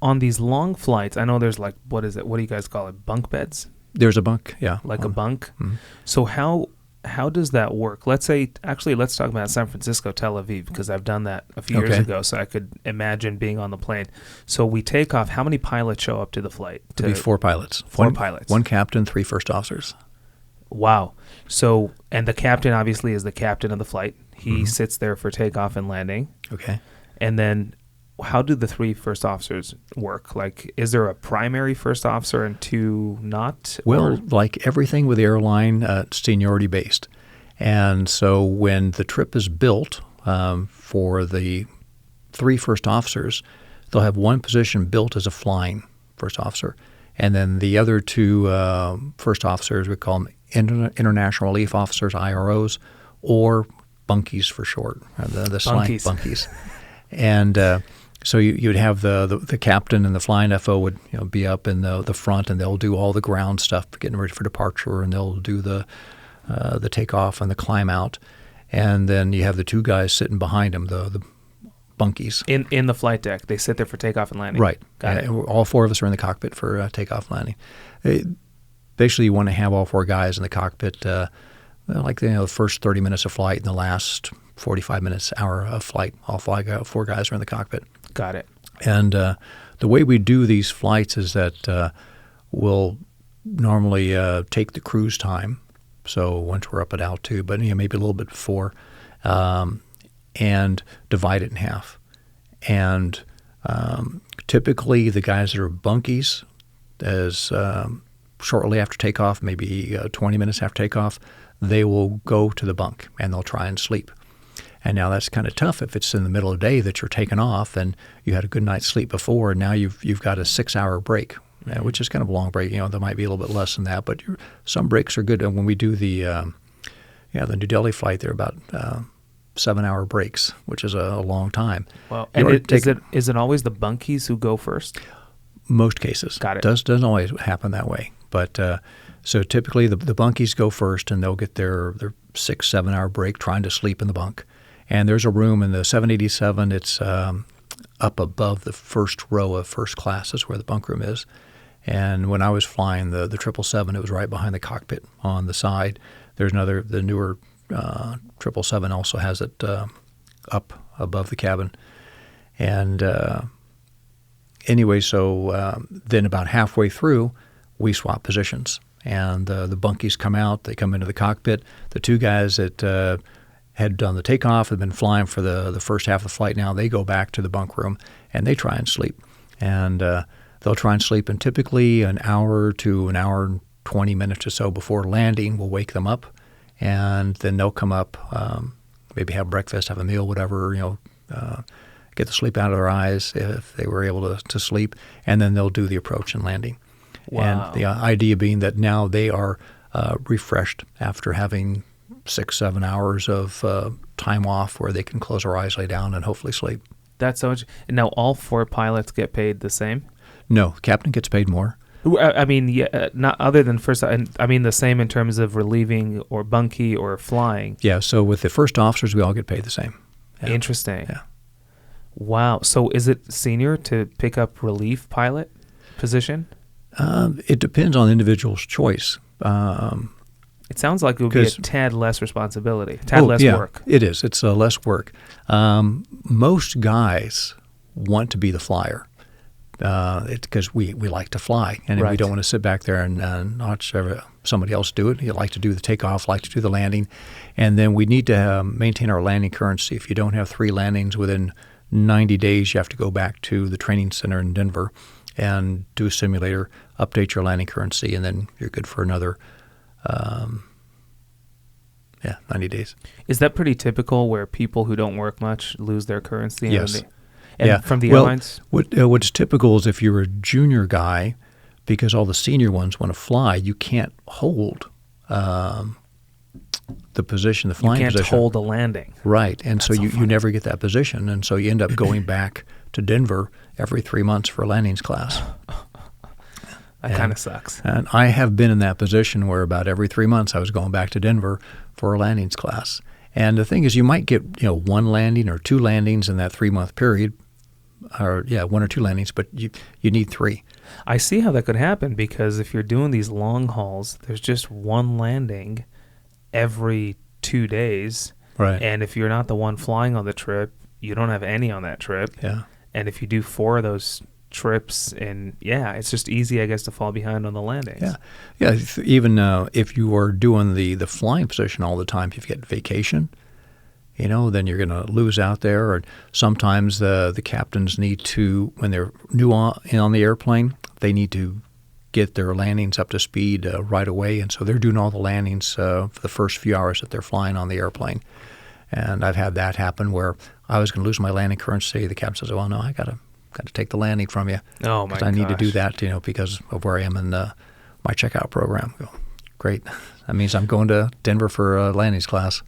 on these long flights, I know there's like, what is it? What do you guys call it? Bunk beds? There's a bunk, yeah. Like a bunk? Mm-hmm. So how does that work? Let's talk about San Francisco, Tel Aviv, because I've done that a few years ago, so I could imagine being on the plane. So we take off. How many pilots show up to the flight? There'll be 4 pilots. Four pilots. 1 captain, 3 first officers. Wow. So, and the captain obviously is the captain of the flight. He sits there for takeoff and landing. Okay. And then how do the 3 first officers work? Like, is there a primary first officer and 2 not? Well, like everything with the airline, it's seniority based. And so when the trip is built for the 3 first officers, they'll have one position built as a flying first officer. And then the other 2 first officers, we call them International Relief Officers, IROs, or bunkies for short, the slang bunkies. And so you'd have the captain and the flying FO would be up in the front, and they'll do all the ground stuff, getting ready for departure, and they'll do the takeoff and the climb out. And then you have the 2 guys sitting behind them, the bunkies. In the flight deck. They sit there for takeoff and landing. Right. Got it. All 4 of us are in the cockpit for takeoff and landing. Basically, you want to have all 4 guys in the cockpit, the first 30 minutes of flight and the last 45 minutes, hour of flight. All 4 guys are in the cockpit. Got it. And the way we do these flights is that we'll normally take the cruise time, so once we're up at altitude, but maybe a little bit before, and divide it in half. And typically the guys that are bunkies, as shortly after takeoff, maybe 20 minutes after takeoff, they will go to the bunk and they'll try and sleep. And now that's kind of tough if it's in the middle of the day that you're taking off and you had a good night's sleep before, and now you've got a 6-hour break, which is kind of a long break. There might be a little bit less than that, but some breaks are good. And when we do the New Delhi flight, they're about 7-hour breaks, which is a long time. Well, and is it always the bunkies who go first? Most cases. Got it. Doesn't always happen that way, but so typically the bunkies go first, and they'll get their 6-7 hour break trying to sleep in the bunk. And there's a room in the 787. It's up above the first row of first class is where the bunk room is. And when I was flying the 777, it was right behind the cockpit on the side. There's the newer 777 also has it up above the cabin. And anyway, so then about halfway through, we swap positions. And the bunkies come out. They come into the cockpit. The 2 guys that had done the takeoff, have been flying for the first half of the flight now, they go back to the bunk room, and they try and sleep. And they'll try and sleep, and typically an hour to an hour and 20 minutes or so before landing, we'll wake them up, and then they'll come up, maybe have breakfast, have a meal, whatever, get the sleep out of their eyes if they were able to sleep, and then they'll do the approach and landing. Wow. And the idea being that now they are refreshed after having 6-7 hours of time off where they can close their eyes, lay down, and hopefully sleep. That's so much. Now, all 4 pilots get paid the same? No, the captain gets paid more. I mean, not other than first. I mean, the same in terms of relieving or bunkie or flying. Yeah, so with the first officers, we all get paid the same. Yeah. Interesting. Yeah. Wow. So is it senior to pick up relief pilot position? It depends on the individual's choice. It sounds like it would be a tad less responsibility, less work. It is. It's less work. Most guys want to be the flyer because we like to fly, and we don't want to sit back there and watch somebody else do it. You like to do the takeoff, like to do the landing, and then we need to maintain our landing currency. If you don't have 3 landings within 90 days, you have to go back to the training center in Denver and do a simulator, update your landing currency, and then you're good for another 90 days. Is that pretty typical where people who don't work much lose their currency? Yes. From the airlines? What's typical is if you're a junior guy, because all the senior ones want to fly, you can't hold the position, the flying position. You can't hold a landing. Right. And That's so you never get that position. And so you end up going back to Denver every 3 months for a landings class. That kind of sucks. And I have been in that position where about every 3 months I was going back to Denver for a landings class. And the thing is, you might get 1 landing or 2 landings in that 3-month period. one or two landings, but you need three. I see how that could happen, because if you're doing these long hauls, there's just one landing every 2 days. Right. And if you're not the one flying on the trip, you don't have any on that trip. Yeah. And if you do 4 of those trips, and it's just easy, I guess, to fall behind on the landings. Yeah. Yeah. Even if you are doing the flying position all the time, if you get vacation, then you're going to lose out there. Or sometimes the captains need to, when they're new on the airplane, they need to get their landings up to speed right away. And so they're doing all the landings for the first few hours that they're flying on the airplane. And I've had that happen where I was going to lose my landing currency. The captain says, well, no, I got to take the landing from you. Oh, my gosh. I need to do that, because of where I am in my checkout program. I go, great. That means I'm going to Denver for landings class.